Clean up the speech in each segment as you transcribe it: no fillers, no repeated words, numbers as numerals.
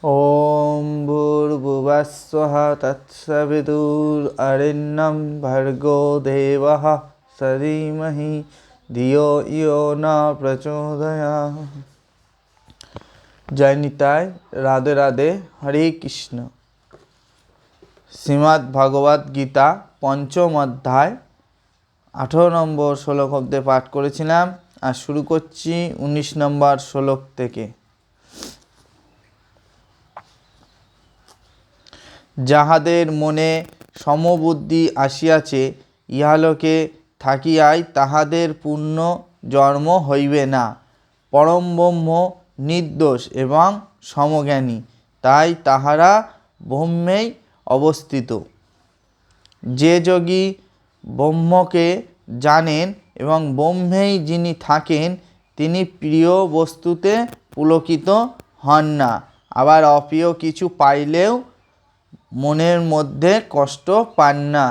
ओम भूर्भुवस्सुः तत्सवितुर्वरेण्यं भर्गो देवः धीमहि धियो यो न प्रचोदयात्। जय निताय, राधे राधे, हरे कृष्ण। শ্রীমদ্ ভগবদ গীতা পঞ্চম অধ্যায় 18 নম্বর শ্লোক অব্দে পাঠ করেছিলাম। আর শুরু করছি 19 নম্বর শ্লোক থেকে। যাহাদের মনে সমবুদ্ধি আসিয়াছে, ইহলোকে থাকিয়াই তাহাদের পূর্ণ জন্ম হইবে না। পরম ব্রহ্ম নির্দোষ এবং সমজ্ঞানী, তাই তাহারা ব্রহ্মেই অবস্থিত। যে যোগী ব্রহ্মকে জানেন এবং ব্রহ্মেই যিনি থাকেন, তিনি প্রিয় বস্তুতে পুলকিত হন না, আবার অপ্রিয় কিছু পাইলেও মনের মধ্যে কষ্ট পান না।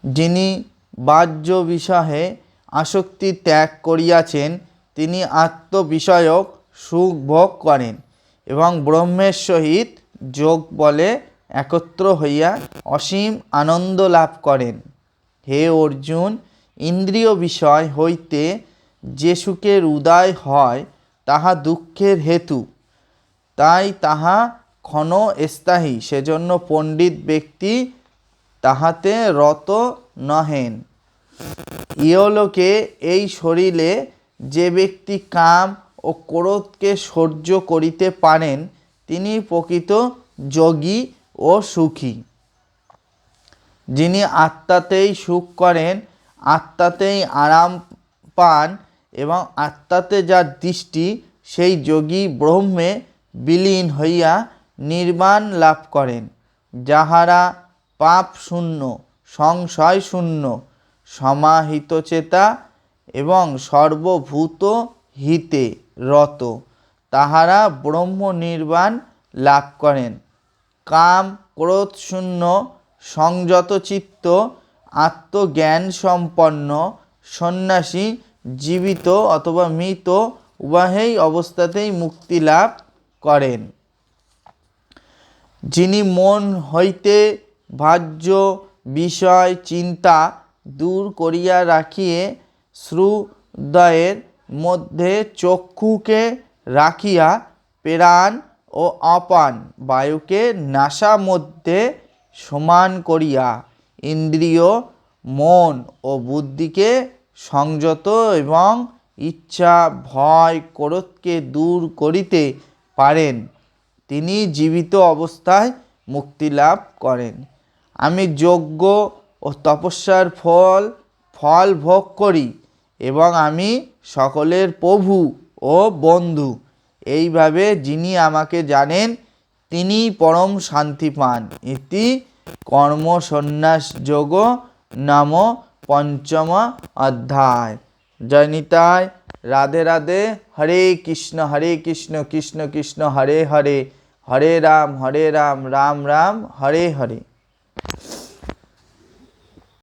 যিনি বাহ্য বিষয়ে আসক্তি ত্যাগ করিয়াছেন, তিনি আত্মবিষয়ক সুখ ভোগ করেন এবং ব্রহ্মের সহিত যোগ বলে একত্র হইয়া অসীম আনন্দ লাভ করেন। হে অর্জুন, ইন্দ্রিয় বিষয় হইতে যে সুখের উদয় হয়, তাহা দুঃখের হেতু, তাই তাহা ক্ষণস্থায়ী। সেজন্য পণ্ডিত ব্যক্তি তাহাতে রত নহেন। ইহলোকে এই শরীরে যে ব্যক্তি কাম ও ক্রোধকে সহ্য করিতে পারেন, তিনি প্রকৃত যোগী ও সুখী। যিনি আত্মাতেই সুখ করেন, আত্মাতেই আরাম পান এবং আত্মাতে যার দৃষ্টি, সেই যোগী ব্রহ্মে বিলীন হইয়া নির্বাণ লাভ করেন। যাহারা পাপ শূন্য, সংশয় শূন্য, সমাহিতচেতা এবং সর্বভূত হিতে রত, তাহারা ব্রহ্ম নির্বাণ লাভ করেন। কাম ক্রোধ শূন্য, সংযত চিত্ত, আত্মজ্ঞান সম্পন্ন সন্ন্যাসী জীবিত অথবা মৃত উভয় অবস্থাতেই মুক্তি লাভ করেন। যিনি মন হইতে বাহ্য বিষয় চিন্তা দূর করিয়া রাখিয়ে হৃদয়ের মধ্যে চক্ষুকে রাখিয়া প্রাণ ও অপান বায়ুকে নাসা মধ্যে সমান করিয়া ইন্দ্রিয়, মন ও বুদ্ধিকে সংযত এবং ইচ্ছা, ভয়, ক্রোধকে দূর করিতে পারেন, তিনি জীবিত অবস্থায় মুক্তি লাভ করেন। আমি যজ্ঞ ও তপস্যার ফল ভোগ করি এবং আমি সকলের প্রভু ও বন্ধু। এইভাবে যিনি আমাকে জানেন, তিনি পরম শান্তি পান। ইতি কর্ম সন্ন্যাস যোগ নাম পঞ্চম অধ্যায়। জয় নিতাই, রাধে রাধে, হরে কৃষ্ণ কৃষ্ণ কৃষ্ণ হরে হরে, হরে রাম রাম রাম হরে হরে।